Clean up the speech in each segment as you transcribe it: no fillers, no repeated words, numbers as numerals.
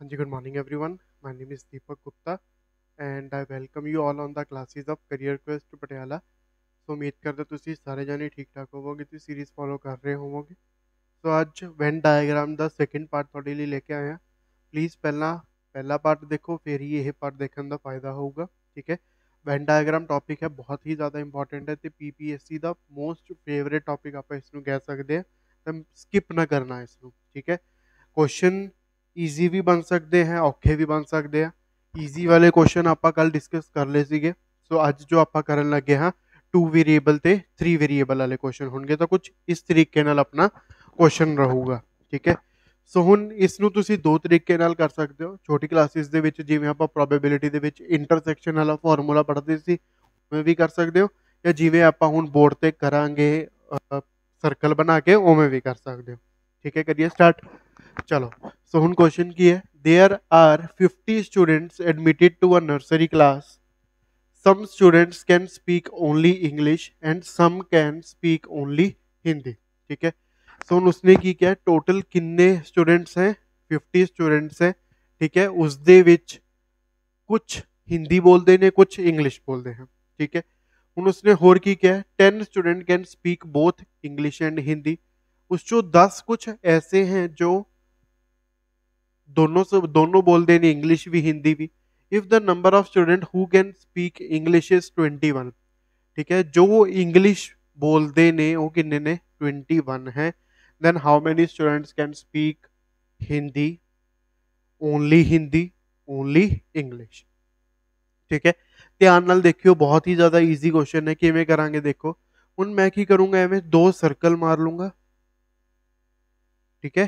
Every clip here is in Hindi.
Ji, good morning everyone. My name is Deepak Gupta and I welcome you all on the classes of Career Quest Patiala. ਸੋ ਉਮੀਦ ਕਰਦਾ ਤੁਸੀਂ ਸਾਰੇ ਜਾਣੇ ਠੀਕ ਠਾਕ ਹੋਵੋਗੇ ਤੇ ਸੀਰੀਜ਼ ਫੋਲੋ ਕਰ ਰਹੇ ਹੋਵੋਗੇ। ਸੋ ਅੱਜ ਵੈਨ ਡਾਇਗਰਾਮ ਦਾ ਸੈਕਿੰਡ ਪਾਰਟ ਤੁਹਾਡੇ ਲਈ ਲੈ ਕੇ ਆਇਆ। ਪਲੀਜ਼ ਪਹਿਲਾ ਪਾर्ट देखो, फिर ही यह पार्ट देखने का फायदा होगा। ठीक है, ਵੈਨ ਡਾਇਗਰਾਮ टॉपिक है बहुत ही ज़्यादा इंपॉर्टेंट है तो PPSC का मोस्ट फेवरेट टॉपिक आप इसमें कह सकते हैं, तो स्किप ना करना इसमें। ठीक है, क्वेश्चन ਈਜ਼ੀ ਵੀ ਬਣ ਸਕਦੇ हैं, ਔਖੇ ਵੀ ਬਣ ਸਕਦੇ ਆ। ਈਜ਼ੀ ਵਾਲੇ ਕੁਐਸਚਨ ਆਪਾਂ ਕੱਲ ਡਿਸਕਸ ਕਰ ਲਏ ਸੀਗੇ। ਸੋ ਅੱਜ ਜੋ ਆਪਾਂ ਕਰਨ ਲੱਗੇ ਹਾਂ 2 ਵੇਰੀਏਬਲ ਤੇ 3 ਵੇਰੀਏਬਲ ਵਾਲੇ ਕੁਐਸਚਨ ਹੋਣਗੇ, ਤਾਂ ਕੁਝ ਇਸ ਤਰੀਕੇ ਨਾਲ ਆਪਣਾ ਕੁਐਸਚਨ ਰਹੂਗਾ। ਠੀਕ ਹੈ, ਸੋ ਹੁਣ ਇਸ ਨੂੰ ਤੁਸੀਂ ਦੋ ਤਰੀਕੇ ਨਾਲ ਕਰ ਸਕਦੇ ਹੋ। ਛੋਟੀ ਕਲਾਸਿਸ ਦੇ ਵਿੱਚ ਜਿਵੇਂ ਆਪਾਂ ਪ੍ਰੋਬੇਬਿਲਿਟੀ ਦੇ ਵਿੱਚ ਇੰਟਰਸੈਕਸ਼ਨ ਵਾਲਾ ਫਾਰਮੂਲਾ ਪੜ੍ਹਦੇ ਸੀ ਉਵੇਂ ਵੀ ਕਰ ਸਕਦੇ ਹੋ, ਜਾਂ ਜਿਵੇਂ ਆਪਾਂ ਹੁਣ ਬੋਰਡ ਤੇ ਕਰਾਂਗੇ ਸਰਕਲ ਬਣਾ ਕੇ ਉਵੇਂ ਵੀ ਕਰ ਸਕਦੇ ਹੋ। ठीक है, करिए स्टार्ट। चलो, सो ਹੁਣ क्वेश्चन की है, there are 50 students admitted to a nursery class. Some students can speak only English and some can speak only Hindi. ठीक है, सो ਹੁਣ ਉਸਨੇ ਕੀ ਕਿਹਾ, ਟੋਟਲ ਕਿੰਨੇ ਸਟੂਡੈਂਟਸ ਹੈ? 50 ਸਟੂਡੈਂਟਸ ਹੈ। ਠੀਕ ਹੈ, ਉਸ ਦੇ ਵਿੱਚ ਕੁਝ ਹਿੰਦੀ ਬੋਲਦੇ ਨੇ, ਕੁਝ ਇੰਗਲਿਸ਼ ਬੋਲਦੇ ਹਨ। ਠੀਕ ਹੈ, ਹੁਣ ਉਸਨੇ ਹੋਰ ਕੀ ਕਿਹਾ, 10 student can speak both English and Hindi. उस जो 10 कुछ ऐसे हैं जो दोनों बोलते हैं, इंग्लिश भी हिंदी भी। If the number of student who can speak English is 21। ठीक है, जो वो इंग्लिश बोलते ने वो किन्ने ने 21 है। Then how many students can speak Hindi? Only Hindi, only English. ठीक है, ध्यान नाल देखियो, बहुत ही ज्यादा ईजी क्वेश्चन है। किवें करांगे देखो, हुण मैं की करूंगा, एवें दो सर्कल मार लूंगा। ठीक है,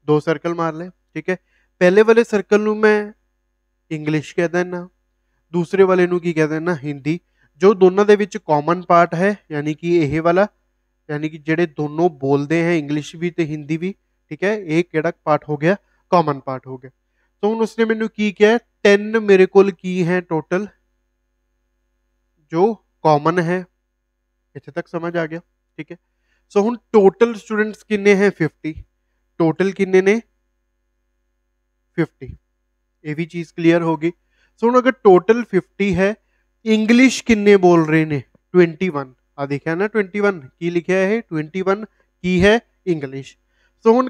दो सर्कल मार ले। ठीक है, पहले वाले सर्कल नू मैं इंग्लिश कह देना, दूसरे वाले नू की कह देना हिंदी। जो दोनों दे विच कॉमन पार्ट है, यानी कि यह वाला, यानी कि जेडे दोनों बोलते हैं इंग्लिश भी ते हिंदी भी। ठीक है, एक केड़ा पार्ट हो गया, कॉमन पार्ट हो गया। तो हुण उसने मैनू की किया, 10 मेरे कोल की है टोटल जो कॉमन है। इत्थे तक समझ आ गया? ठीक है, सो हुण टोटल स्टूडेंट्स किन्ने हैं? 50। टोटल किन्ने ने? 50। ये भी चीज क्लियर होगी। सो हुण अगर टोटल 50 है, इंग्लिश किन्ने बोल रहे ने? 21। आ देखा ना 21 की लिखा है, 21 की है इंग्लिश। सो हुण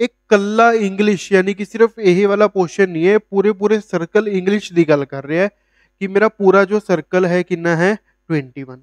एक कल्ला इंग्लिश, यानी कि सिर्फ यही वाला पोर्शन नहीं है, पूरे पूरे सर्कल इंग्लिश की गल कर रहा है कि मेरा पूरा जो सर्कल है कितना है? 21।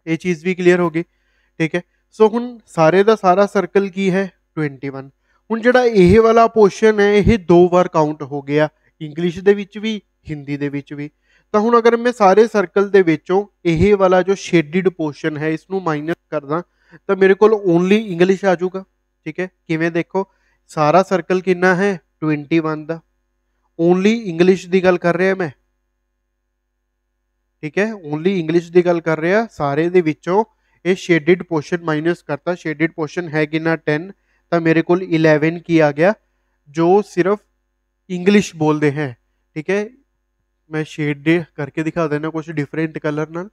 ये चीज भी क्लियर होगी। ठीक है, सो हुण सारे दा सारा सर्कल की है 21। हुण जिहड़ा ਇਹ वाला पोर्शन है ਇਹ दो बार काउंट हो गया, इंग्लिश ਦੇ ਵਿੱਚ ਵੀ हिंदी ਦੇ ਵਿੱਚ भी। ਤਾਂ ਹੁਣ अगर मैं सारे सर्कल ਦੇ ਵਿੱਚੋਂ ਇਹ वाला जो शेडिड पोर्शन है इसनू माइनस करदा ਤਾਂ मेरे को ओनली इंग्लिश आ जाऊगा। ठीक है, किवें देखो, सारा सर्कल कितना है? 21 ਦਾ, ओनली इंग्लिश की गल कर रहा मैं। ठीक है, ओनली इंग्लिश की गल कर रहा, सारे दे विचों ये शेडिड पोर्शन माइनस करता। शेडिड पोर्शन है कितना? 10। तो मेरे को 11 की आ गया जो सिर्फ इंग्लिश बोलते हैं। ठीक है, मैं शेड करके दिखा देना कुछ डिफरेंट कलर नाल।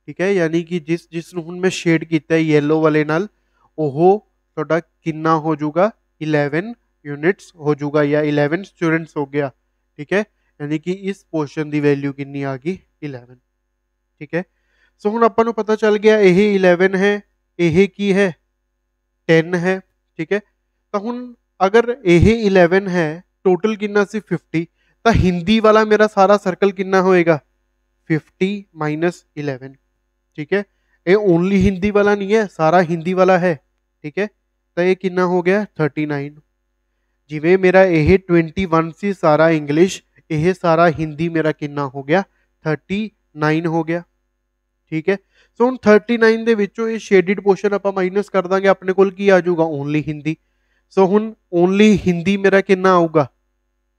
ठीक है, यानी कि जिस हुण मैं शेड किया है येलो वाले नाल, ओह तुहाडा कितना हो जाऊगा? 11 यूनिट्स हो जाऊगा, या 11 स्टूडेंट्स हो गया। ठीक है, यानी कि इस पोर्शन की वैल्यू कितनी आ गई? 11। ठीक है, सो हुण आपां नूं पता चल गया यही 11 है, यही की है 10 है। ठीक है, तो हुण अगर यही 11 है, टोटल कितना सी 50, तो हिंदी वाला मेरा सारा सर्कल कितना होएगा? 50 माइनस 11। ठीक है, ये ओनली हिंदी वाला नहीं है, सारा हिंदी वाला है। ठीक है, तो ये कितना हो गया? 39। जिवें मेरा यह 21 सी सारा इंग्लिश, यह सारा हिंदी मेरा कितना हो गया? 39 हो गया। ठीक है, सो हुण 39 ਦੇ ਵਿੱਚੋਂ ਇਹ ਸ਼ੇਡਡ ਪੋਰਸ਼ਨ ਆਪਾਂ ਮਾਈਨਸ ਕਰ ਦਾਂਗੇ, ਆਪਣੇ ਕੋਲ ਕੀ ਆ ਜਾਊਗਾ? ਓਨਲੀ ਹਿੰਦੀ। ਸੋ ਹੁਣ ਓਨਲੀ ਹਿੰਦੀ ਮੇਰਾ ਕਿੰਨਾ ਆਊਗਾ?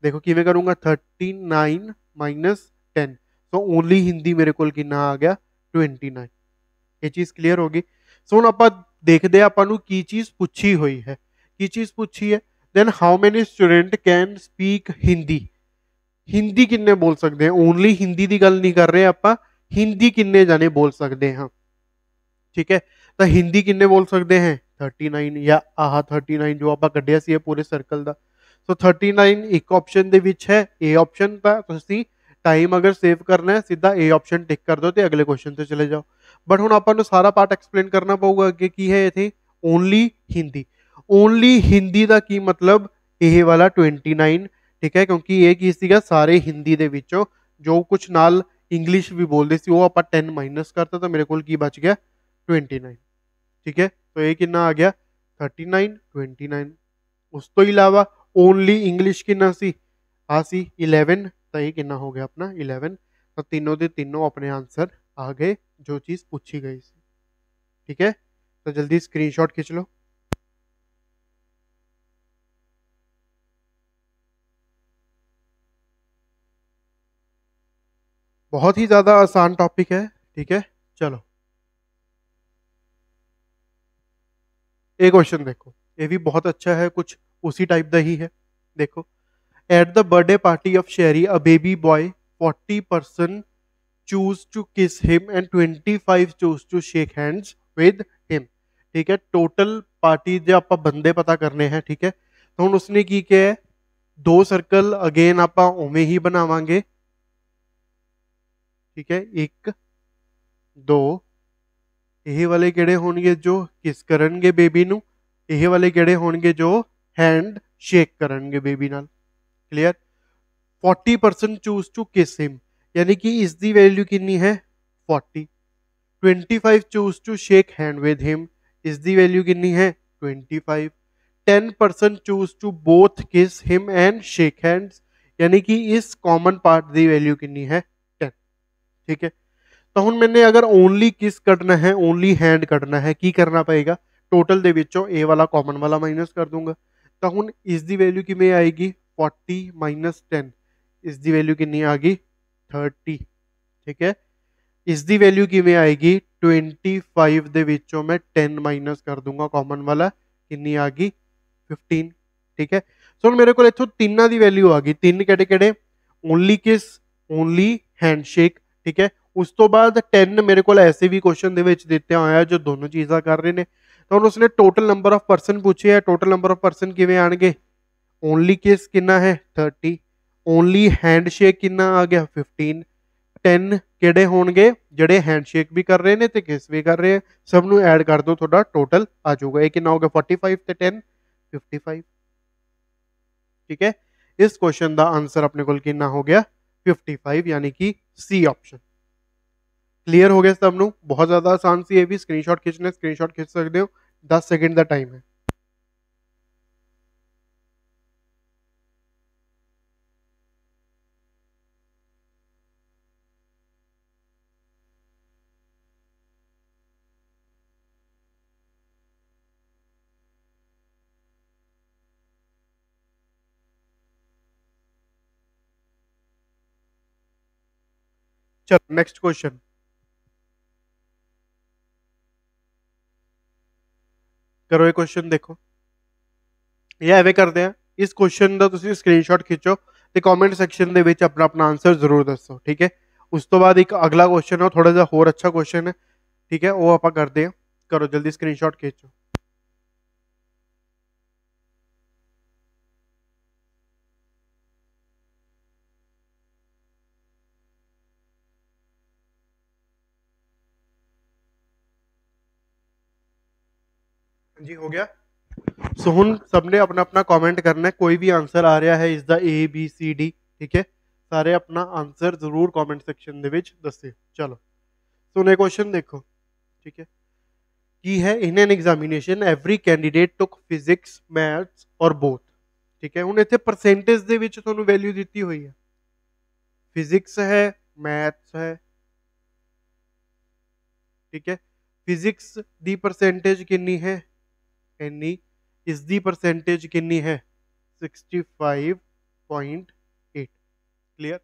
ਦੇਖੋ ਕਿਵੇਂ ਕਰੂੰਗਾ, 39 ਮਾਈਨਸ 10। ਸੋ ਓਨਲੀ ਹਿੰਦੀ ਮੇਰੇ ਕੋਲ ਕਿੰਨਾ ਆ ਗਿਆ? 29। ਇਹ ਚੀਜ਼ ਕਲੀਅਰ ਹੋ ਗਈ। ਸੋ ਹੁਣ ਆਪਾਂ ਦੇਖਦੇ ਆ ਆਪਾਂ ਨੂੰ ਕੀ ਚੀਜ਼ ਪੁੱਛੀ ਹੋਈ ਹੈ। ਕੀ ਚੀਜ਼ ਪੁੱਛੀ ਹੈ? Then how many student can speak Hindi? Hindi किन्ने बोल सकते हैं? ओनली हिंदी की गल नहीं कर रहे आप, हिंदी किन्ने जाने बोल सकते हैं? ठीक है, तो हिंदी किन्ने बोल सकते हैं? 39, या आह 39 जो आप कढ़िया सी पूरे सर्कल का। ਸੋ 39 ਇੱਕ ਆਪਸ਼ਨ ਦੇ ਵਿੱਚ ਹੈ, A ਆਪਸ਼ਨ ਤਾਂ ਤੁਸੀਂ ਟਾਈਮ ਅਗਰ ਸੇਵ ਕਰਨਾ ਹੈ ਸਿੱਧਾ A ਆਪਸ਼ਨ ਟਿਕ ਕਰ ਦਿਓ ਤੇ ਅਗਲੇ ਕੁਐਸਚਨ ਤੇ ਚਲੇ ਜਾਓ। ਬਟ ਹੁਣ ਆਪਾਂ ਨੂੰ ਸਾਰਾ ਪਾਰਟ ਐਕਸਪਲੇਨ ਕਰਨਾ ਪਊਗਾ ਅੱਗੇ ਕੀ ਹੈ ਇਥੇ ਓਨਲੀ ਹਿੰਦੀ। ਓਨਲੀ ਹਿੰਦੀ ਦਾ ਕੀ ਮਤਲਬ ਇਹ ਵਾਲਾ 29, ਠੀਕ ਹੈ, ਕਿਉਂਕਿ ਇਹ ਕੀ ਸੀਗਾ ਸਾਰੇ ਹਿੰਦੀ ਦੇ ਵਿੱਚੋਂ ਜੋ ਕੁਝ ਨਾਲ ਇੰਗਲਿਸ਼ ਵੀ ਬੋਲਦੇ ਸੀ ਉਹ ਆਪਾਂ 10 ਮਾਈਨਸ ਕਰਤਾ ਤਾਂ ਮੇਰੇ ਕੋਲ ਕੀ ਬਚ ਗਿਆ 29, ਠੀਕ ਹੈ। तो ये कितना आ गया 39 29। उस तो इलावा ओनली इंग्लिश कितना सी आ सी 11, तो ये कितना हो गया अपना 11। तो तीनों दे तीनों अपने आंसर आ गए जो चीज पूछी गई सी, ठीक है। तो जल्दी स्क्रीनशॉट खींच लो। बहुत ही ज्यादा आसान टॉपिक है, ठीक है। चलो एक क्वेश्चन देखो, ये भी बहुत अच्छा है, कुछ उसी टाइप का ही है। देखो, at the birthday party of Sheri a baby boy 40% choose to kiss him and 25 choose to shake hands with him, ठीक है। टोटल पार्टी जो आप बंदे पता करने हैं, ठीक है। तो हम उसने की क्या है, दो सर्कल अगेन आप उवें ही बनावांगे, ठीक है। एक दो ਇਹ ਵਾਲੇ ਕਿਹੜੇ ਹੋਣਗੇ ਜੋ ਕਿਸ ਕਰਨਗੇ ਬੇਬੀ ਨੂੰ, ਇਹ ਵਾਲੇ ਕਿਹੜੇ ਹੋਣਗੇ ਜੋ ਹੈਂਡ ਸ਼ੇਕ ਕਰਨਗੇ ਬੇਬੀ ਨਾਲ। ਕਲੀਅਰ। 40% ਚੂਜ਼ ਟੂ ਕਿਸ ਹਿਮ, यानी कि इसकी वैल्यू कितनी है 40। 25 choose to shake hand with him, इसकी वैल्यू कितनी है 25। 10% choose to both kiss him and shake hands, यानी कि इस कॉमन पार्ट की वैल्यू कितनी है 10, ठीक है। तो ਹੁਣ मैंने अगर ओनली किस कटना है ओनली हैंड कटना है की करना पएगा, टोटल ਦੇ ਵਿੱਚੋਂ ए वाला कॉमन वाला माइनस कर दूंगा। तो ਹੁਣ ਇਸ ਦੀ वैल्यू ਕਿਵੇਂ आएगी 40 माइनस 10, ਇਸ ਦੀ वैल्यू कितनी आ गई 30, ठीक है। ਇਸ ਦੀ वैल्यू ਕਿਵੇਂ आएगी 25 ਦੇ ਵਿੱਚੋਂ मैं 10 माइनस कर दूंगा कॉमन वाला, कितनी आ गई 15, ठीक है। सो ਹੁਣ ਮੇਰੇ ਕੋਲ ਇੱਥੋਂ ਤਿੰਨਾਂ ਦੀ वैल्यू आ गई, तीन ਕਿਹੜੇ ਕਿਹੜੇ ओनली किस ओनली हैंडशेक, ठीक है। ਉਸ ਤੋਂ ਬਾਅਦ 10 ਮੇਰੇ ਕੋਲ ਐਸੇ ਵੀ ਕੁਐਸਚਨ ਦੇ ਵਿੱਚ ਦਿੱਤੇ ਹੋਇਆ ਜੋ ਦੋਨੋਂ ਚੀਜ਼ਾਂ ਕਰ ਰਹੇ ਨੇ। ਤਾਂ ਹੁਣ ਉਸਨੇ ਟੋਟਲ ਨੰਬਰ ਆਫ ਪਰਸਨ ਪੁੱਛੇ ਹੈ, ਟੋਟਲ ਨੰਬਰ ਆਫ ਪਰਸਨ ਕਿਵੇਂ ਆਣਗੇ, ਓਨਲੀ ਕਿਸ ਕਿੰਨਾ ਹੈ 30, ਓਨਲੀ ਹੈਂਡਸ਼ੇਕ ਕਿੰਨਾ ਆ ਗਿਆ 15, 10 ਕਿਹੜੇ ਹੋਣਗੇ ਜਿਹੜੇ ਹੈਂਡਸ਼ੇਕ ਵੀ ਕਰ ਰਹੇ ਨੇ ਤੇ ਕਿਸ ਵੀ ਕਰ ਰਹੇ ਆ, ਸਭ ਨੂੰ ਐਡ ਕਰ ਦਿਓ ਤੁਹਾਡਾ ਟੋਟਲ ਆ ਜਾਊਗਾ। ਇਹ ਕਿੰਨਾ ਹੋ ਗਿਆ 45 ਤੇ 10 55, ठीक है। इस क्वेश्चन का आंसर अपने को कितना हो गया 55, यानी कि सी ऑप्शन। क्लीयर हो गया सबनों, बहुत ज्यादा आसान सी है भी, स्क्रीनशॉट खींचना स्क्रीनशॉट खींच सकते हो, 10 सेकंड का टाइम है। चलो नेक्स्ट क्वेश्चन, करो ये क्वेश्चन देखो, या एवं करते हैं इस क्वेश्चन का तुम स्क्रीनशॉट खींचो तो कमेंट सैक्शन के अपना अपना आंसर जरूर दसो, ठीक है। उस तो बाद एक अगला क्वेश्चन है थोड़ा जा होर अच्छा क्वेश्चन है, ठीक है, वो आप करते हैं। करो जल्दी स्क्रीनशॉट खींचो। जी हो गया। सो हुन सबने अपना अपना कमेंट करना है, कोई भी आंसर आ रहा है इसका ए बी सी डी, ठीक है, सारे अपना आंसर जरूर कमेंट सेक्शन दे विच दस्सिओ। चलो सुने क्वेश्चन देखो, ठीक है, की है in an examination every candidate took physics maths और बोथ, ठीक है। हुन इत्थे परसेंटेज दे विच तुहानूं वैल्यू दित्ती हुई है, फिजिक्स है मैथ्स है, ठीक है। फिजिक्स दी परसेंटेज कितनी है इन्नी, इसकी परसेंटेज कितनी है 65.8, क्लियर।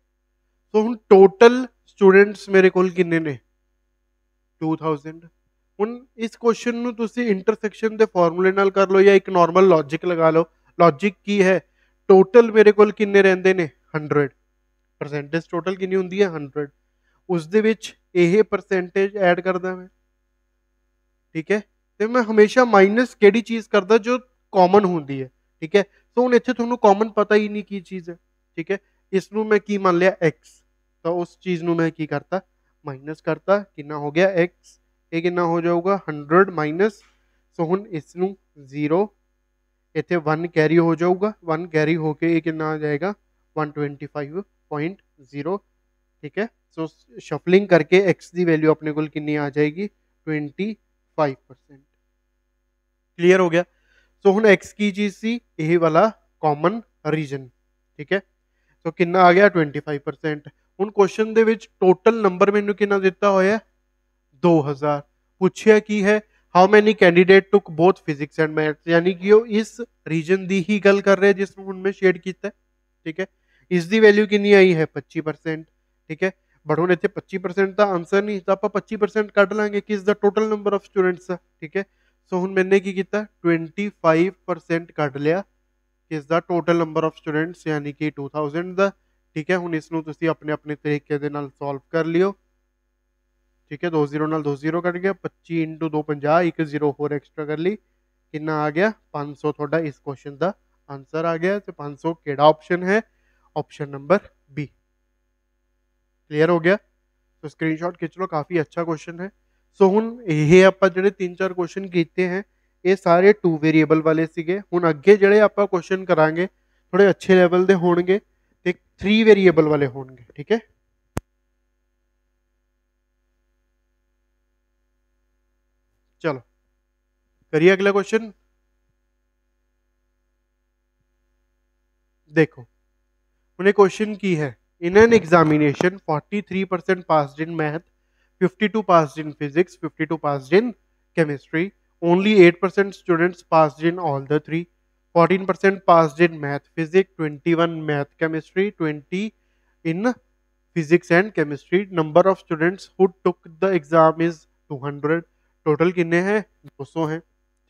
तो हम टोटल स्टूडेंट्स मेरे को किन्ने ने 2000। हुन इस क्वेश्चन नूं तुसीं इंटरसेक्शन दे फॉर्मूले नाल कर लो या एक नॉर्मल लॉजिक लगा लो। लॉजिक की है टोटल मेरे को किन्ने रहिंदे ने 100, परसेंटेज टोटल कितनी हुंदी है 100, उस दे विच यह परसेंटेज ऐड करदा मैं, ठीक है। तो मैं हमेशा माइनस केड़ी चीज करदा जो कॉमन होंदी है, ठीक है। ਸੋ ਹੁਣ ਇੱਥੇ ਤੁਹਾਨੂੰ ਕਾਮਨ ਪਤਾ ਹੀ ਨਹੀਂ ਕੀ ਚੀਜ਼ ਹੈ, ਠੀਕ ਹੈ। ਇਸ ਨੂੰ ਮੈਂ ਕੀ ਮੰਨ ਲਿਆ x, ਤਾਂ ਉਸ ਚੀਜ਼ ਨੂੰ ਮੈਂ ਕੀ ਕਰਤਾ, ਮਾਈਨਸ ਕਰਤਾ, ਕਿੰਨਾ ਹੋ ਗਿਆ x, ਇਹ ਕਿੰਨਾ ਹੋ ਜਾਊਗਾ 100 ਮਾਈਨਸ, ਸੋ ਹੁਣ ਇਸ ਨੂੰ 0, ਇੱਥੇ 1 ਕੈਰੀ ਹੋ ਜਾਊਗਾ, 1 ਕੈਰੀ ਹੋ ਕੇ ਇਹ ਕਿੰਨਾ ਆ ਜਾਏਗਾ 125.0, ठीक है। सो शफलिंग करके x की वैल्यू अपने को कितनी आ जाएगी 25%। क्लियर हो गया। सो हुण x की चीज सी यही वाला कॉमन रीजन, ठीक है। सो कितना आ गया 25%। हुण क्वेश्चन दे विच टोटल नंबर मैनू कितना दिता होया 2000, पूछया की है how many candidate took both physics and maths, यानी कि वो इस रीजन की ही गल कर रहे हैं जिसमें हुण मैं शेड किया, ठीक है। इसकी वैल्यू कितनी आई है 25%, ठीक है। बट हुण इत्थे 25% का आंसर नहीं, तो आप 25% कढ लांगे किस दा टोटल नंबर ऑफ स्टूडेंट्स का, ठीक है। सो हुण मैंने की किया 25% कढ लिया किस दा टोटल नंबर ऑफ स्टूडेंट्स, यानी कि 2000 का, ठीक है। हुण इसनूं तुसीं अपने अपने तरीके दे नाल सॉल्व कर लियो, ठीक है। 2 0 नाल 2 0 कट गया, 25 इंटू 2 50, एक 0 होर एक्स्ट्रा कर ली, कितना आ गया 500 थोड़ा इस क्वेश्चन का आंसर आ गया। तो 500 केड़ा ऑप्शन है, ऑप्शन नंबर बी। क्लियर हो गया। तो स्क्रीनशॉट खिंच लो, काफ़ी अच्छा क्वेश्चन है। सो हुण ये आपां जिहड़े 3-4 क्वेश्चन कीते हैं ये सारे 2 वेरीएबल वाले सीगे। हुण अगे जिहड़े आपां क्वेश्चन करांगे थोड़े अच्छे लैवल दे होणगे ते 3 वेरीएबल वाले होणगे, ठीक है। चलो करिए अगला क्वेश्चन। देखो उन्हें क्वेश्चन की है, in an examination 43% passed in math, 52 passed in physics, 52 passed in chemistry, only 8% students passed in all the 3, 14% passed in math physics, 21 math chemistry, 20 in physics and chemistry, number of students who took the exam is 200, total कितने हैं 200 हैं,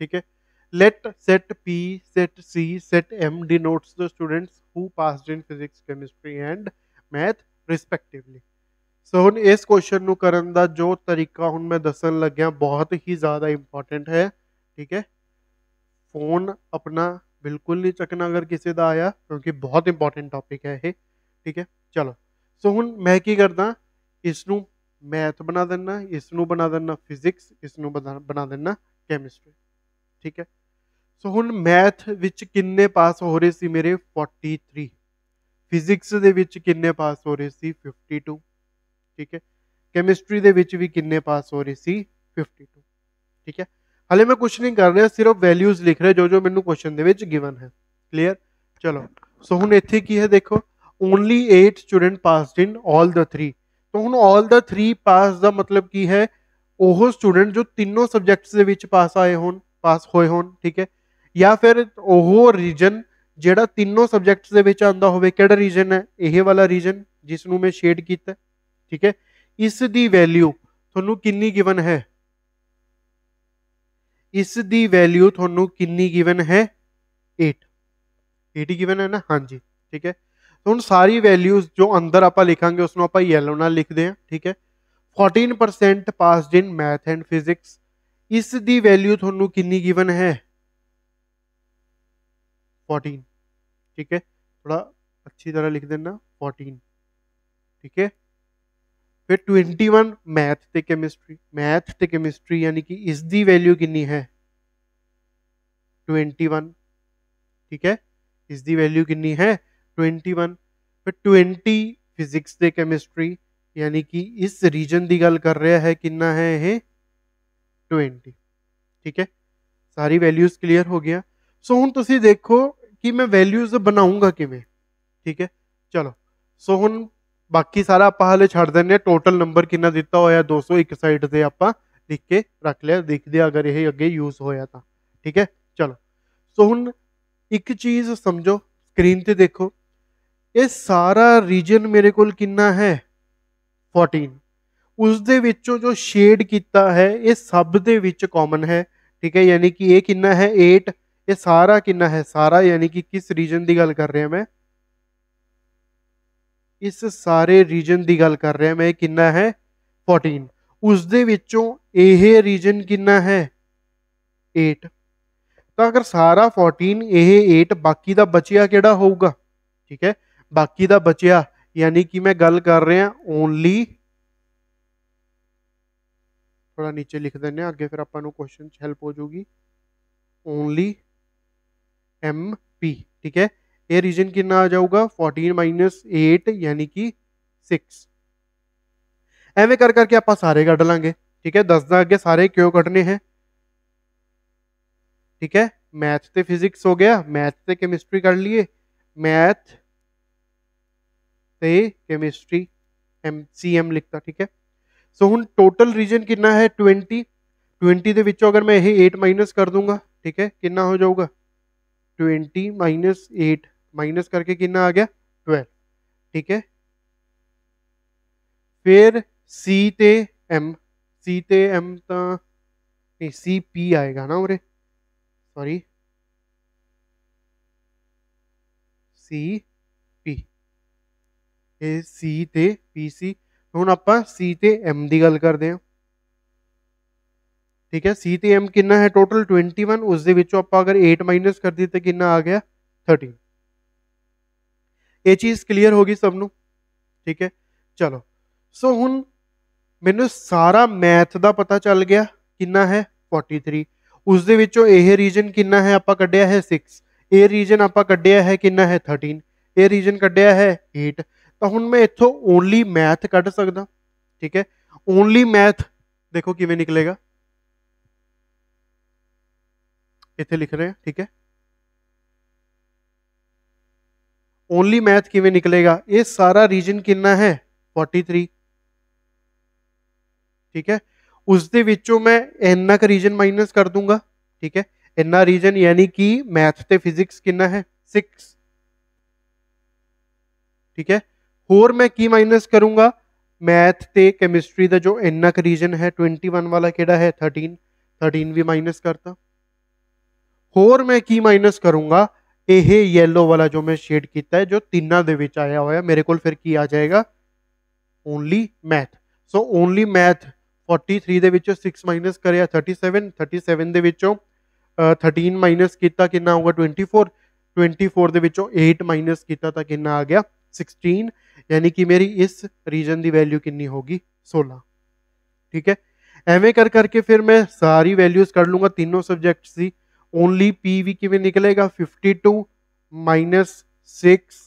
ठीक है। Let set P, set C, set M denotes the students who passed in physics, chemistry and math respectively। सो हुण इस क्वेश्चन नूं करन दा जो तरीका हुण मैं दसन लग्या बहुत ही ज़्यादा इंपॉर्टेंट है, ठीक है। फोन अपना बिल्कुल नहीं चकना अगर किसी का आया, क्योंकि बहुत इंपॉर्टेंट टॉपिक है ये, ठीक है। चलो सो हुण मैं की करदा, इसनूं मैथ बना देना, इसनूं बना देना फिजिक्स, इसनूं बना देना केमिस्ट्री, ठीक है। सो हुण मैथ विच किन्ने पास हो रहे सी मेरे 43, फिजिक्स दे विच किन्ने पास हो रहे सी 52, ठीक है। केमिस्ट्री दे विच भी किन्ने पास हो रहे सी 52, ठीक है। हाले मैं कुछ नहीं कर रहा, सिर्फ वैल्यूज लिख रहे जो जो मैनू क्वेश्चन दे विच गिवन है। क्लियर। चलो सो हुण इत्थे की है, देखो only 8 student passed in all the 3, तो हुण ऑल द 3 पास दा मतलब की है ओह स्टूडेंट जो तीनों सब्जैक्ट्स दे विच पास आए होन, पास होए होन, ठीक है। या फिर ओह रीजन जिहड़ा तीनों सब्जैक्ट्स दे विच आंदा होवे, किहड़ा रीजन है यह वाला रीजन जिसनूं मैं शेड कीता, ठीक है। इस दी वैल्यू तुहानूं कितनी गिवन है, इस दी वैल्यू तुहानूं कितनी गिवन है 8 ही गिवन है ना, हाँ जी, ठीक है। तो हुण सारी वैल्यूज जो अंदर आप लिखांगे उसनूं आप येलो नाल लिखते हैं, ठीक है। 14% passed in math and physics, इस दी वैल्यू तुहानूं कितनी गिवन है 14, ठीक है। थोड़ा अच्छी तरह लिख देना 14, ठीक है। फिर 21 मैथ ते केमिस्ट्री, मैथ ते केमिस्ट्री यानी कि इस दी वैल्यू कितनी है 21, ठीक है। इस दी वैल्यू कितनी है 21। फिर 20 फिजिक्स ते केमिस्ट्री यानी कि इस रीजन की गल कर रहा है, कितना है ये 20, ठीक है। सारी वैल्यूज क्लियर हो गया। सो हुण तुसीं देखो कि मैं वैल्यूज बनाऊंगा किवें, ठीक है। चलो सो हुण बाकी सारा आप हाले छड़ देने, टोटल नंबर कितना दिता होया 200 एक साइड से आप लिख के रख लिया, देखते अगर ये अगे यूज होया था, ठीक है। चलो सो हुण एक चीज समझो, स्क्रीन ते देखो ये सारा रीजन मेरे को कितना है 14, उस दे विचों जो शेड किया है ये सब दे विच कॉमन है, ठीक है। यानी कि ये कितना है 8, ये सारा कितना है सारा, यानी कि किस रीजन की गल कर रहा मैं, इस सारे रीजन की गल कर रहा मैं, कितना है 14, उस दे विचों यह रीजन कितना है 8। ਤਾਂ ਅਗਰ ਸਾਰਾ 14 ਇਹ 8 ਬਾਕੀ ਦਾ ਬਚਿਆ ਕਿਹੜਾ ਹੋਊਗਾ, ਠੀਕ ਹੈ, ਬਾਕੀ ਦਾ ਬਚਿਆ यानी कि मैं गल कर रहा ओनली, थोड़ा नीचे लिख देने अगे फिर अपन क्वेश्चन हेल्प हो जाऊगी, ओनली एम पी, ठीक है। ये रीजन कितना आ जाऊगा 14 माइनस 8 यानी कि 6। एवं कर करके आप सारे कट लांगे, ठीक है। 10 का अगे सारे क्यों कटने हैं, ठीक है। मैथ ते फिजिक्स हो गया, मैथ ते केमिस्ट्री कर लिए, मैथ ते केमिस्ट्री MCM लिखता, ठीक है। सो हुन टोटल रीजन कितना है 20, 20 ਦੇ ਵਿੱਚੋਂ अगर मैं ये 8 माइनस कर दूंगा, ठीक है, कितना हो जाऊगा 20 माइनस 8 माइनस करके कितना आ गया 12, ठीक है। फिर C ते M, C ते M तो नहीं CP आएगा ना उरे, सॉरी CP, ਇਹ C ਤੇ PC। ਹੁਣ ਆਪਾਂ C ਤੇ M ਦੀ ਗੱਲ ਕਰਦੇ ਹਾਂ, ठीक है। C ਤੇ M ਕਿੰਨਾ ਹੈ ਟੋਟਲ 21, ਉਸ ਦੇ ਵਿੱਚੋਂ ਆਪਾਂ ਅਗਰ 8 ਮਾਈਨਸ ਕਰ ਦਿੱਤੇ ਕਿੰਨਾ ਆ ਗਿਆ 13। ਇਹ ਚੀਜ਼ ਕਲੀਅਰ ਹੋ ਗਈ ਸਭ ਨੂੰ, ठीक है। ਚਲੋ ਸੋ ਹੁਣ ਮੈਨੂੰ ਸਾਰਾ ਮੈਥ ਦਾ ਪਤਾ ਚੱਲ ਗਿਆ ਕਿੰਨਾ ਹੈ 43, ਉਸ ਦੇ ਵਿੱਚੋਂ ਇਹ ਰੀਜਨ ਕਿੰਨਾ ਹੈ ਆਪਾਂ ਕੱਢਿਆ ਹੈ 6, ਇਹ ਰੀਜਨ ਆਪਾਂ ਕੱਢਿਆ ਹੈ ਕਿੰਨਾ ਹੈ 13, ਇਹ ਰੀਜਨ ਕੱਢਿਆ ਹੈ 8। तो हुण मैं इत्थों ओनली मैथ कढ़ सकदा, ठीक है। ओनली मैथ देखो किवें निकलेगा, इत्थे लिख रहे हैं, ठीक है। ओनली मैथ किवें निकलेगा, ये सारा रीजन कितना है 43, ठीक है। उस दे विचों मैं इन्ना का रीजन माइनस कर दूंगा, ठीक है। इन्ना रीजन यानी कि मैथ ते फिजिक्स कितना है 6, ठीक है। होर मैं की माइनस करूंगा मैथ ते केमिस्ट्री का जो इन्ना का रीजन है 21 वाला केड़ा है 13, 13 भी माइनस करता। होर मैं की माइनस करूंगा यह येलो वाला जो मैं शेड किया है जो तीनों दे विच आया हुआ है, मेरे को फिर की आ जाएगा only math. So only math 43 दे विचों 6 माइनस करिया 37, 37 दे विचों 13 माइनस किया कितना होगा 24, 24 दे विचों 8 माइनस किया तो कितना आ गया 16, यानी कि मेरी इस रीजन की वैल्यू कितनी होगी 16, ठीक है। एवं कर करके फिर मैं सारी वैल्यूज कर लूंगा तीनों सब्जेक्ट्स की। ओनली पी भी किवें निकलेगा 52 माइनस 6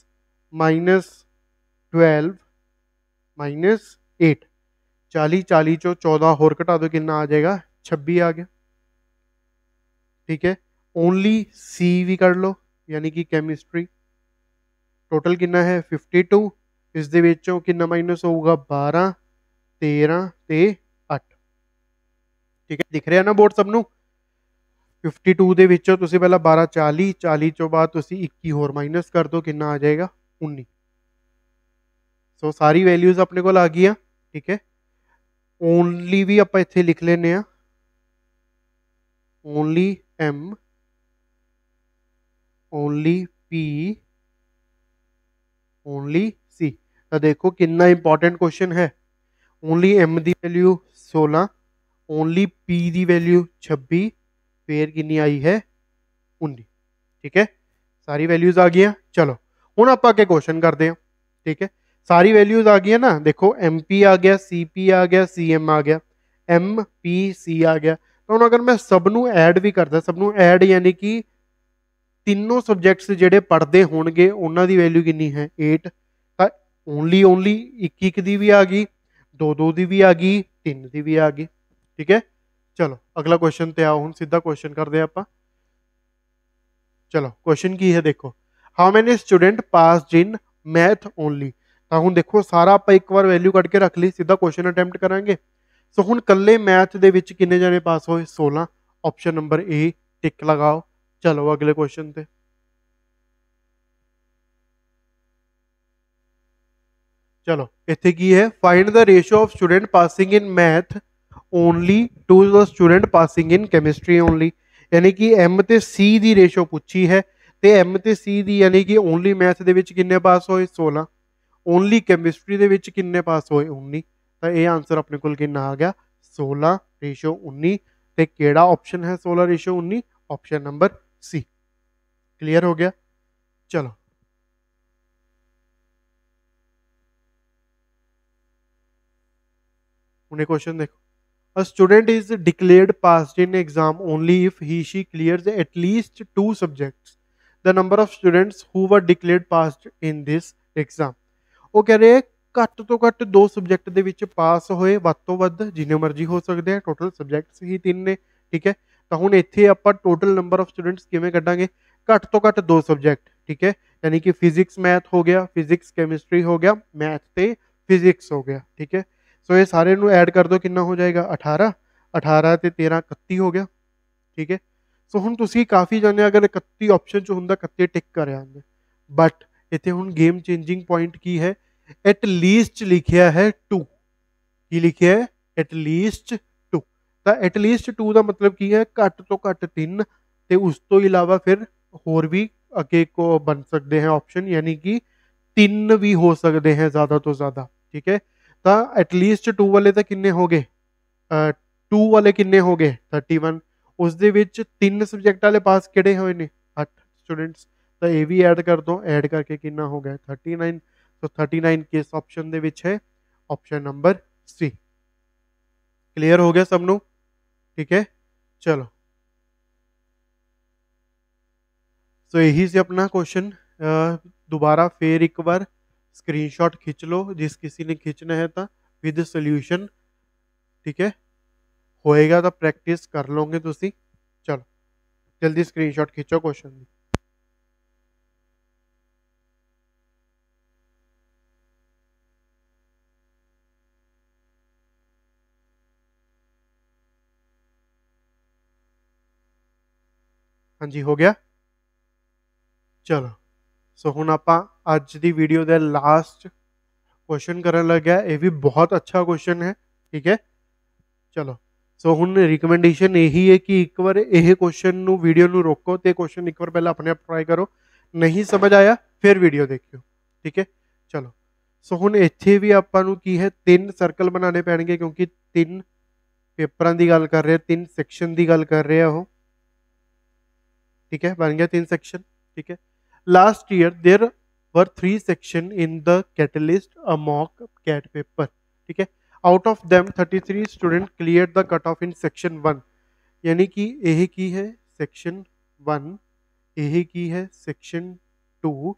माइनस 12 माइनस 8, 40, 40 चो 14 होर घटा दो कितना आ जाएगा 26 आ गया, ठीक है। ओनली सी भी कर लो यानी कि केमिस्ट्री, टोटल कितना है 52, इस दे विचों कितना माइनस होगा 12, 13 ते 8, ठीक है। दिख रहा है ना बोर्ड सबनों, 52 दे विचों तुसीं पहला 12 40, 40 चों बाद तुसीं 21 होर माइनस कर दो कितना आ जाएगा 19। सो सारी वैल्यूज अपने को आ गई, ठीक है। ओनली भी आप इत्थे लिख लेने, only M, only P, only C. तो देखो कितना इंपॉर्टेंट क्वेश्चन है। ओनली एम की वैल्यू 16, ओनली पी की वैल्यू 26, फिर कितनी आई है 19, ठीक है। सारी वैल्यूज आ गई। चलो हुण आपां अगे क्वेश्चन करते हैं, ठीक है। सारी वैल्यूज आ गई ना, देखो एम पी आ गया, सी पी आ गया, सी एम आ गया, एम पी सी आ गया। तो हुण अगर मैं सबनों ऐड भी करदा, सबनों ऐड यानी कि तीनों सब्जेक्ट्स जिहड़े पढ़ते होणगे उन्हां दी वैल्यू कितनी है 8, तो ओनली ओनली 1 की भी आ गई, 2 की भी आ गई, 3 की भी आ गई, ठीक है। चलो अगला क्वेश्चन ते आओ, हुण सीधा क्वेश्चन करते आपां। चलो क्वेश्चन की है देखो, how many student pass in math only. तो हुण देखो सारा आप एक बार वैल्यू कट के रख ली, सीधा क्वेश्चन अटैम्प्ट करांगे। सो हुण कल्ले मैथ दे विच किन्ने जने पास होए 16, ऑप्शन नंबर ए टिक लगाओ। चलो अगले क्वेश्चन पे। चलो इत्थे की है, find the ratio of student passing in math only to the student passing in chemistry only. यानी कि एम ते सी दी रेशियो पूछी है, ते एम ते सी दी यानी कि ओनली मैथ दे विच किन्ने पास होए 16, ओनली केमिस्ट्री दे विच किन्ने पास होए 19। तो ये आंसर अपने को कितना आ गया 16 रेशियो 19। ते केड़ा ऑप्शन है 16 ratio 19, option number C. Clear हो गया? चलो उन्हें क्वेश्चन देखो। A student is declared passed in exam only if he she clears at least two subjects. The number of students who were declared passed in this exam. ਉਹ ਕਹਿ ਰਹੇ ਘੱਟ ਤੋਂ ਘੱਟ ਦੋ ਸਬਜੈਕਟ ਦੇ ਵਿੱਚ ਪਾਸ ਹੋਏ, ਵੱਧ ਤੋਂ ਵੱਧ ਜਿੰਨੇ ਮਰਜ਼ੀ ਹੋ ਸਕਦੇ ਆ, ਟੋਟਲ ਸਬਜੈਕਟਸ ਹੀ 3 ਨੇ। ਠੀਕ ਹੈ, ਤਾਂ ਹੁਣ ਇੱਥੇ ਆਪਾਂ ਟੋਟਲ ਨੰਬਰ ਆਫ ਸਟੂਡੈਂਟਸ ਕਿਵੇਂ ਕੱਢਾਂਗੇ? ਘੱਟ ਤੋਂ ਘੱਟ ਦੋ ਸਬਜੈਕਟ। ਠੀਕ ਹੈ, ਯਾਨੀ ਕਿ ਫਿਜ਼ਿਕਸ ਮੈਥ ਹੋ ਗਿਆ, ਫਿਜ਼ਿਕਸ ਕੈਮਿਸਟਰੀ ਹੋ ਗਿਆ, ਮੈਥ ਤੇ ਫਿਜ਼ਿਕਸ ਹੋ ਗਿਆ। ਠੀਕ ਹੈ, ਸੋ ਇਹ ਸਾਰੇ ਨੂੰ ਐਡ ਕਰ ਦਿਓ, ਕਿੰਨਾ ਹੋ ਜਾਏਗਾ? 18। 18 ਤੇ 13 31 ਹੋ ਗਿਆ। ਠੀਕ ਹੈ, ਸੋ ਹੁਣ ਤੁਸੀਂ ਕਾਫੀ ਜਾਣੇ ਅਗਰ 31 ਆਪਸ਼ਨ ਚ ਹੁੰਦਾ 31 ਟਿਕ ਕਰ ਆਉਂਦੇ, ਬਟ ਇੱਥੇ ਹੁਣ ਗੇਮ ਚੇਂਜਿੰਗ ਪੁਆਇੰਟ ਕੀ ਹੈ? ਐਟ ਲੀਸਟ ਲਿਖਿਆ ਹੈ 2। ਕੀ ਲਿਖਿਆ ਹੈ? At least 2। ਤਾਂ ਐਟ ਲੀਸਟ 2 ਦਾ ਮਤਲਬ ਕੀ ਹੈ? ਘੱਟ ਤੋਂ ਘੱਟ 3 ਤੇ ਉਸ ਤੋਂ ਇਲਾਵਾ ਫਿਰ ਹੋਰ ਵੀ ਅੱਗੇ ਕੋ ਬਣ ਸਕਦੇ हैं ऑप्शन, यानी कि 3 ਵੀ ਹੋ ਸਕਦੇ हैं ਜ਼ਿਆਦਾ ਤੋਂ ਜ਼ਿਆਦਾ। ਠੀਕ ਹੈ, ਤਾਂ ਐਟਲੀਸਟ 2 ਵਾਲੇ ਤਾਂ ਕਿੰਨੇ ਹੋ ਗਏ? 2 ਵਾਲੇ ਕਿੰਨੇ ਹੋ ਗਏ? 31। ਉਸ ਦੇ ਵਿੱਚ 3 ਸਬਜੈਕਟ ਵਾਲੇ ਪਾਸ ਕਿਹੜੇ ਹੋਏ ਨੇ? 8 ਸਟੂਡੈਂਟਸ। ਤਾਂ ਇਹ ਵੀ ਐਡ ਕਰ ਦੋ, ਐਡ ਕਰਕੇ ਕਿੰਨਾ ਹੋ ਗਿਆ? 39। ਸੋ 39 ਕਿਸ ਆਪਸ਼ਨ ਦੇ ਵਿੱਚ ਹੈ? ਆਪਸ਼ਨ ਨੰਬਰ ਸੀ। ਕਲੀਅਰ ਹੋ ਗਿਆ ਸਭ ਨੂੰ? ਠੀਕ ਹੈ, ਚਲੋ ਸੋ ਇਹੀ ਸੀ ਆਪਣਾ क्वेश्चन। दोबारा फिर एक बार स्क्रीनशॉट खींच लो जिस किसी ने खींचना है तो विद सोल्यूशन। ठीक है, होएगा तो प्रैक्टिस कर लोगे तुसी। चलो जल्दी स्क्रीनशॉट खींचो क्वेश्चन ਦੀ। हाँ जी, हो गया। चलो सो हुण आपां अज दी वीडियो दे लास्ट क्वेश्चन करन लगे। ये भी बहुत अच्छा क्वेश्चन है। ठीक है, चलो सो हुण रिकमेंडेशन यही है कि एक बार यह क्वेश्चन नू वीडियो नू रोको तो क्वेश्चन एक बार पहले अपने आप ट्राई करो, नहीं समझ आया फिर वीडियो देखियो। ठीक है, चलो सो हुण इत्थे भी आपां नू की है 3 सर्कल बनाने पैणगे क्योंकि 3 पेपरां दी गल कर रहे हैं, 3 सैक्शन दी गल कर रहे हैं। ठीक है, बन गया 3 सेक्शन। ठीक है, last year there were 3 section in the catalyst a mock CAT paper. ठीक है, out of them 33 student clear the cut off in section 1। यानी कि यह की है सेक्शन 1, यह की है सेक्शन 2,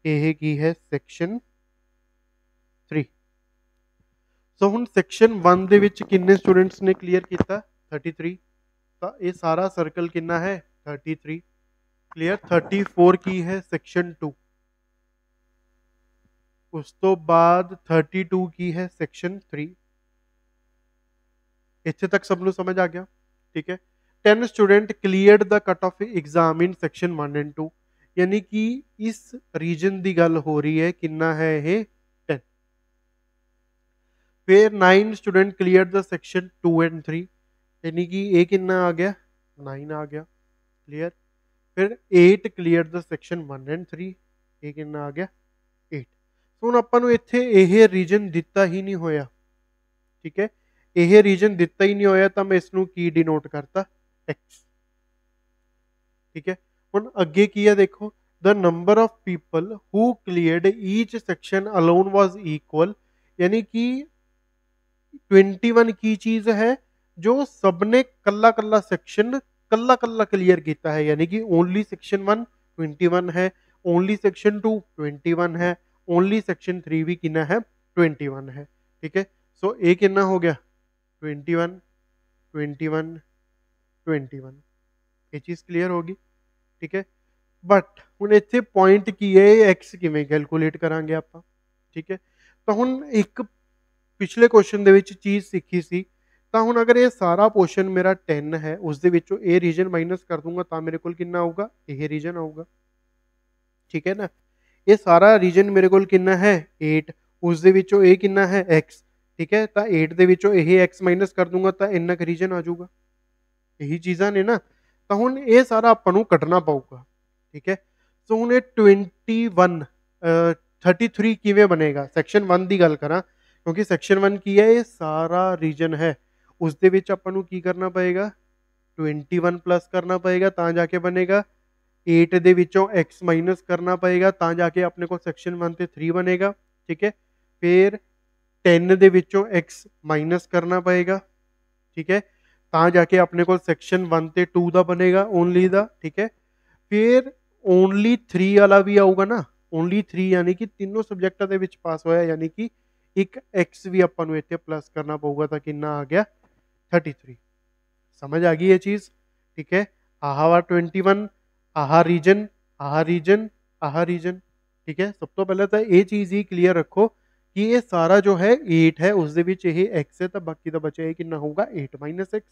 यह की है सेक्शन 3। सो हुण सेक्शन 1 ਦੇ ਵਿੱਚ ਕਿੰਨੇ स्टूडेंट्स ने क्लियर किया? 33। तो ये सारा सर्कल कितना है? 33। क्लियर। 34 की है सेक्शन 2, उस तो बाद 32 की है सेक्शन 3। इतने तक सब लोग समझ आ गया? ठीक है, 10 student clear the cut of exam in section 1 and 2। यानी कि इस रीजन की गल हो रही है, कितना है ये? 10। फिर 9 student clear the section 2 and 3। यानी कि ये कितना आ गया? 9 आ गया। क्लियर। फिर 8 क्लियर द सेक्शन 1 एंड 3। ये कितना आ गया? 8। ਹੁਣ ਆਪਾਂ ਨੂੰ ਇੱਥੇ ਇਹ ਰੀਜਨ ਦਿੱਤਾ ਹੀ ਨਹੀਂ ਹੋਇਆ। ਠੀਕ ਹੈ, ਇਹ ਰੀਜਨ ਦਿੱਤਾ ਹੀ ਨਹੀਂ ਹੋਇਆ ਤਾਂ ਮੈਂ ਇਸ ਨੂੰ ਕੀ ਡਿਨੋਟ ਕਰਤਾ? x। ਠੀਕ ਹੈ, ਹੁਣ ਅੱਗੇ ਕੀ ਹੈ ਦੇਖੋ, the number of people who cleared each section alone was equal. यानी कि 21 की चीज है जो सबने कल्ला कल्ला सेक्शन कल्ला कल्ला क्लियर किया है। यानी कि ओनली सेक्शन 1 21 है, ओनली सेक्शन 2 21 है, ओनली सेक्शन 3 भी कितना है? 21 है। ठीक है, सो ए कितना हो गया? 21 21 21। ये चीज क्लियर होगी। ठीक है, बट हुण इत्थे पॉइंट की है एक्स किवें कैलकुलेट करांगे आपां। ठीक है, तो हुण एक पिछले क्वेश्चन दे विच चीज सीखी सी, तो हुण अगर ये सारा पोर्शन मेरा 10 है, उस दे विचों ए रीजन माइनस कर दूंगा तो मेरे को कितना आऊगा? ये रीजन आऊगा। ठीक है ना, ये सारा रीजन मेरे को कितना है? 8। उस दे विचों ए कितना है? x। ठीक है, तो 8 दे विचों ये x माइनस कर दूंगा तो इन्ना क रीजन आ जाऊगा। यही चीज़ां ने ना, तो हुण ये सारा आपां नूं कढना पऊगा। ठीक है, सो हुण ये 21 33 किवें बनेगा? सैक्शन 1 की गल करा, क्योंकि सैक्शन 1 की है ये सारा रीजन है, उस दे विच आपां नूं की करना पएगा? 21 प्लस करना पएगा, तां जाके बनेगा 8 ਦੇ ਵਿੱਚੋਂ x ਮਾਈਨਸ ਕਰਨਾ ਪਏਗਾ ਤਾਂ ਜਾ ਕੇ ਆਪਣੇ ਕੋਲ ਸੈਕਸ਼ਨ 1 ਤੇ 3 ਬਣੇਗਾ, ਠੀਕ ਹੈ। ਫਿਰ 10 ਦੇ ਵਿੱਚੋਂ x ਮਾਈਨਸ ਕਰਨਾ ਪਏਗਾ, ਠੀਕ ਹੈ, ਤਾਂ ਜਾ ਕੇ ਆਪਣੇ ਕੋਲ ਸੈਕਸ਼ਨ 1 ਤੇ 2 ਦਾ ਬਣੇਗਾ ਓਨਲੀ ਦਾ, ਠੀਕ ਹੈ। ਫਿਰ ਓਨਲੀ 3 ਵਾਲਾ ਵੀ ਆਊਗਾ ਨਾ, ਓਨਲੀ 3 ਯਾਨੀ ਕਿ ਤਿੰਨੋਂ ਸਬਜੈਕਟਾਂ ਦੇ ਵਿੱਚ ਪਾਸ ਹੋਇਆ, ਯਾਨੀ ਕਿ ਇੱਕ x ਵੀ ਆਪਾਂ ਨੂੰ ਇੱਥੇ ਪਲੱਸ ਕਰਨਾ ਪਊਗਾ ਤਾਂ ਕਿੰਨਾ ਆ ਗਿਆ 33। ਸਮਝ ਆ ਗਈ ਇਹ ਚੀਜ਼, ਠੀਕ ਹੈ। ਆਹ ਵਾ 21, ਆਹ ਰੀਜਨ, ਆਹ ਰੀਜਨ, ਆਹ ਰੀਜਨ, ਠੀਕ ਹੈ। ਸਭ ਤੋਂ ਪਹਿਲਾਂ ਤਾਂ ਇਹ ਚੀਜ਼ ਹੀ ਕਲੀਅਰ ਰੱਖੋ ਕਿ ਇਹ ਸਾਰਾ ਜੋ ਹੈ 8 ਹੈ, ਉਸ ਦੇ ਵਿੱਚ ਇਹ x ਹੈ, ਤਾਂ ਬਾਕੀ ਦਾ ਬਚਿਆ ਇਹ ਕਿੰਨਾ ਹੋਊਗਾ 8 ਮਾਈਨਸ x।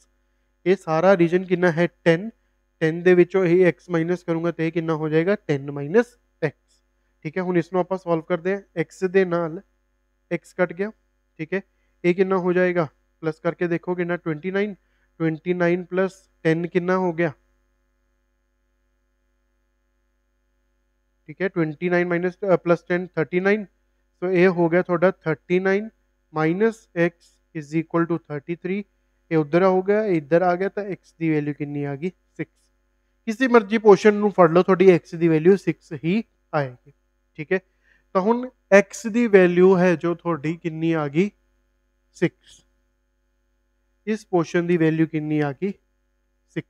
ਇਹ ਸਾਰਾ ਰੀਜਨ ਕਿੰਨਾ ਹੈ 10, 10 ਦੇ ਵਿੱਚੋਂ ਇਹ x ਮਾਈਨਸ ਕਰੂੰਗਾ ਤੇ ਇਹ ਕਿੰਨਾ ਹੋ ਜਾਏਗਾ 10 ਮਾਈਨਸ x, ਠੀਕ ਹੈ। ਹੁਣ ਇਸ ਨੂੰ ਆਪਾਂ ਸੋਲਵ ਕਰਦੇ ਹਾਂ, x ਦੇ ਨਾਲ x ਕੱਟ ਗਿਆ, ਠੀਕ ਹੈ। ਇਹ ਕਿੰਨਾ ਹੋ ਜਾਏਗਾ, प्लस करके देखो कितना 29, 29 प्लस 10 कितना हो गया, ठीक है। 29 माइनस प्लस 10 39, तो ये हो गया थोड़ा 39 minus x is equal to 33। ये उधर हो गया, इधर आ गया, तो एक्स की वैल्यू कितनी आ गई 6। किसी मर्जी पोर्शन ਨੂੰ ਫੜ ਲਓ, ਤੁਹਾਡੀ x ਦੀ ਵੈਲਿਊ 6 ਹੀ ਆਏਗੀ, ਠੀਕ ਹੈ। ਤਾਂ ਹੁਣ x ਦੀ ਵੈਲਿਊ ਹੈ ਜੋ ਤੁਹਾਡੀ ਕਿੰਨੀ ਆ ਗਈ 6, ਇਸ ਪੋਰਸ਼ਨ ਦੀ ਵੈਲਿਊ ਕਿੰਨੀ ਆ ਗਈ 6,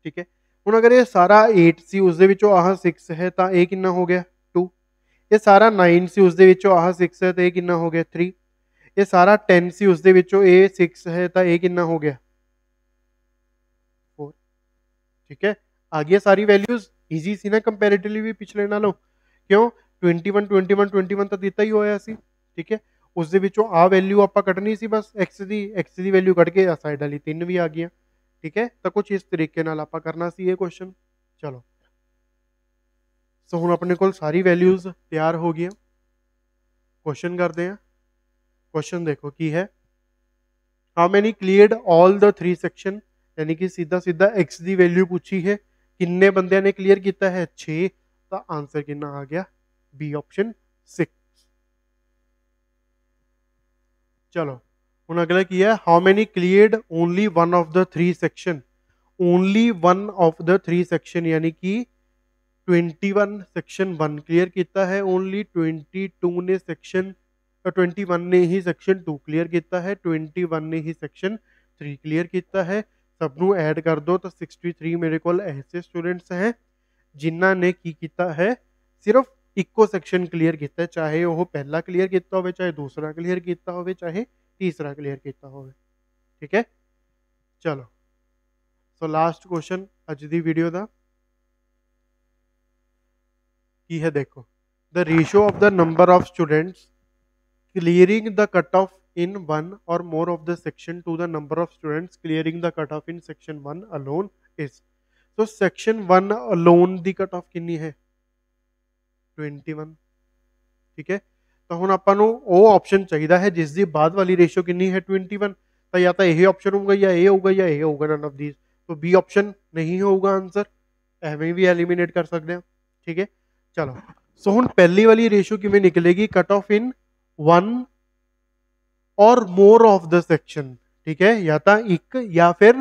ਠੀਕ ਹੈ। ਹੁਣ ਅਗਰ ਇਹ ਸਾਰਾ 8 ਸੀ, ਉਸ ਦੇ ਵਿੱਚੋਂ ਆਹ 6 ਹੈ, ਤਾਂ ਇਹ ਕਿੰਨਾ ਹੋ ਗਿਆ 2। ਇਹ ਸਾਰਾ 9 ਸੀ, ਉਸ ਦੇ ਵਿੱਚੋਂ ਆਹ 6 ਹੈ, ਤਾਂ ਇਹ ਕਿੰਨਾ ਹੋ ਗਿਆ 3। ਇਹ ਸਾਰਾ 10 ਸੀ, ਉਸ ਦੇ ਵਿੱਚੋਂ ਇਹ 6 ਹੈ, ਤਾਂ ਇਹ ਕਿੰਨਾ ਹੋ ਗਿਆ 4, ठीक है। आ गया सारी वैल्यूज, इजी सी ना कंपैरेटिवली भी पिछले नालों, क्यों 21 21 21 ਤਾਂ ਦਿੱਤਾ ਹੀ ਹੋਇਆ ਸੀ, ਠੀਕ ਹੈ। ਉਸ ਦੇ ਵਿੱਚੋਂ ਆ ਵੈਲਿਊ ਆਪਾਂ ਕੱਢਣੀ ਸੀ ਬਸ, x ਦੀ ਵੈਲਿਊ ਕੱਢ ਕੇ ਆ ਸਾਈਡ ਵਾਲੀ 3 ਵੀ ਆ ਗਈਆਂ, ਠੀਕ ਹੈ। ਤਾਂ ਕੁਝ ਇਸ ਤਰੀਕੇ ਨਾਲ ਆਪਾਂ ਕਰਨਾ ਸੀ ਇਹ ਕੁਐਸਚਨ। ਚਲੋ, ਸੋ ਹੁਣ ਆਪਣੇ ਕੋਲ ਸਾਰੀ ਵੈਲਿਊਜ਼ ਤਿਆਰ ਹੋ ਗਈਆਂ, ਕੁਐਸਚਨ ਕਰਦੇ ਹਾਂ। ਕੁਐਸਚਨ ਦੇਖੋ ਕੀ ਹੈ, how many cleared all the 3 section, यानी कि सीधा सीधा x की वैल्यू पूछी है, किन्ने बंदे ने क्लियर किया है 6, तो आंसर कितना आ गया बी ऑप्शन 6। चलो हुन अगला की है, how many cleared only one of the 3 section, only one of the 3 section, यानी कि 21 सेक्शन 1 क्लियर किया है, ओनली 22 ने सेक्शन 21 ने ही सेक्शन 2 क्लियर किया है, 21 ने ही सेक्शन 3 क्लियर किया है। सब ਨੂੰ ਐਡ ਕਰ ਦੋ ਤਾਂ 63 ਮੇਰੇ ਕੋਲ ਐਸੇ ਸਟੂਡੈਂਟਸ ਹੈ ਜਿਨ੍ਹਾਂ ਨੇ ਕੀ ਕੀਤਾ ਹੈ, ਸਿਰਫ ਇੱਕੋ ਸੈਕਸ਼ਨ ਕਲੀਅਰ ਕੀਤਾ, ਚਾਹੇ ਉਹ ਪਹਿਲਾ ਕਲੀਅਰ ਕੀਤਾ ਹੋਵੇ, ਚਾਹੇ ਦੂਸਰਾ ਕਲੀਅਰ ਕੀਤਾ ਹੋਵੇ, ਚਾਹੇ ਤੀਸਰਾ ਕਲੀਅਰ ਕੀਤਾ ਹੋਵੇ, ਠੀਕ ਹੈ। ਚਲੋ, ਸੋ ਲਾਸਟ ਕੁਐਸਚਨ ਅੱਜ ਦੀ ਵੀਡੀਓ ਦਾ ਕੀ ਹੈ, ਦੇਖੋ, the ratio of the number of students clearing the cutoff in one or more of the section to the number of students clearing the cutoff in section 1 alone is, so section 1 alone the cutoff ਕਿੰਨੀ ਹੈ 21, ਠੀਕ ਹੈ। ਤਾਂ ਹੁਣ ਆਪਾਂ ਨੂੰ ਉਹ ਆਪਸ਼ਨ ਚਾਹੀਦਾ ਹੈ ਜਿਸ ਦੀ ਬਾਅਦ ਵਾਲੀ ਰੇਸ਼ੋ ਕਿੰਨੀ ਹੈ 21, ਤਾਂ ਜਾਂ ਤਾਂ ਇਹ ਆਪਸ਼ਨ ਹੋਊਗਾ ਜਾਂ ਇਹ ਹੋਊਗਾ ਜਾਂ ਇਹ ਹੋਊਗਾ, ਨਨ ਆਫ ਥੀਸ, तो बी ऑप्शन नहीं होगा आंसर, ਐਵੇਂ ਵੀ ਐਲੀਮੀਨੇਟ ਕਰ ਸਕਦੇ ਹਾਂ, ਠੀਕ ਹੈ। ਚਲੋ, ਸੋ ਹੁਣ ਪਹਿਲੀ ਵਾਲੀ ਰੇਸ਼ੋ ਕਿਵੇਂ ਨਿਕਲੇਗੀ, ਕਟ ਆਫ ਇਨ वन और मोर ऑफ द सेक्शन, ठीक है, या तो एक या फिर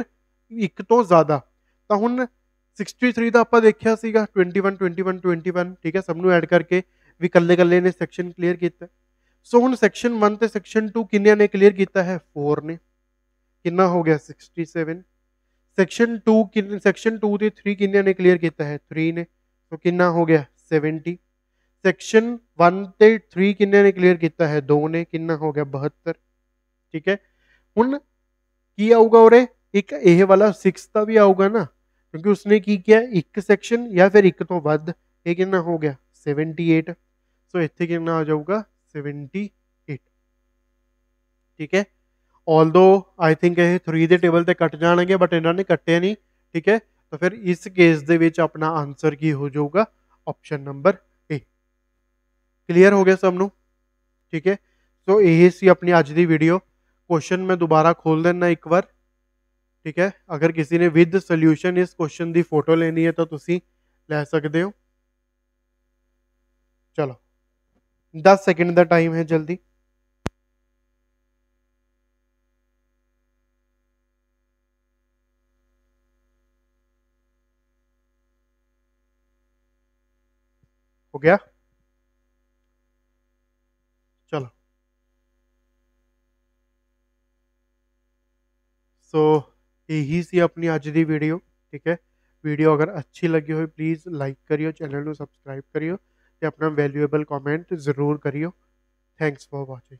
एक तो ज्यादा। तो हुन 63 ਦਾ ਆਪਾਂ ਦੇਖਿਆ ਸੀਗਾ 21 21 21, ਠੀਕ ਹੈ, ਸਭ ਨੂੰ ਐਡ ਕਰਕੇ ਵੀ ਕੱਲੇ ਕੱਲੇ ਨੇ ਸੈਕਸ਼ਨ ਕਲੀਅਰ ਕੀਤਾ। ਸੋ ਹੁਣ ਸੈਕਸ਼ਨ 1 ਤੇ ਸੈਕਸ਼ਨ 2 ਕਿੰਨਿਆਂ ਨੇ ਕਲੀਅਰ ਕੀਤਾ ਹੈ 4 ਨੇ, ਕਿੰਨਾ ਹੋ ਗਿਆ 67। ਸੈਕਸ਼ਨ 2 ਤੇ 3 ਕਿੰਨਿਆਂ ਨੇ ਕਲੀਅਰ ਕੀਤਾ ਹੈ 3 ਨੇ, तो ਕਿੰਨਾ ਹੋ ਗਿਆ 70। ਸੈਕਸ਼ਨ 1 ਤੇ 3 ਕਿੰਨੇ ਨੇ ਕਲੀਅਰ ਕੀਤਾ ਹੈ 2 ਨੇ, ਕਿੰਨਾ ਹੋ ਗਿਆ 72, ਠੀਕ ਹੈ। ਹੁਣ ਕੀ ਆਊਗਾ ਉਰੇ, ਇੱਕ ਇਹ ਵਾਲਾ 6 ਦਾ ਵੀ ਆਊਗਾ ਨਾ, ਕਿਉਂਕਿ ਉਸਨੇ ਕੀ ਕਿਹਾ ਇੱਕ ਸੈਕਸ਼ਨ ਜਾਂ ਫਿਰ ਇੱਕ ਤੋਂ ਵੱਧ, ਇਹ ਕਿੰਨਾ ਹੋ ਗਿਆ 78, ਸੋ ਇੱਥੇ ਕਿੰਨਾ ਆ ਜਾਊਗਾ 78, ਠੀਕ ਹੈ। ਆਲਦੋ ਆਈ ਥਿੰਕ ਇਹ 3 ਦੇ ਟੇਬਲ ਤੇ ਕੱਟ ਜਾਣਗੇ, ਬਟ ਇਹਨਾਂ ਨੇ ਕੱਟਿਆ ਨਹੀਂ, ਠੀਕ ਹੈ। ਤਾਂ ਫਿਰ ਇਸ ਕੇਸ ਦੇ ਵਿੱਚ ਆਪਣਾ ਆਨਸਰ ਕੀ ਹੋ ਜਾਊਗਾ, ਆਪਸ਼ਨ ਨੰਬਰ ਏ। क्लीयर हो गया सब नू, ठीक है। सो यही सी अपनी अज की वीडियो, क्वेश्चन मैं दोबारा खोल देना एक बार, ठीक है। अगर किसी ने विद सोल्यूशन इस क्वेश्चन की फोटो लेनी है तो तुसी ले सकते हो। चलो 10 सेकंड का टाइम है, जल्दी। हो गया। चलो, सो यही सी अपनी अज की वीडियो। ठीक है, वीडियो अगर अच्छी लगी हो प्लीज़ लाइक करियो, चैनल को सब्सक्राइब करियो ते अपना वैल्यूएबल कमेंट जरूर करियो। Thanks for watching.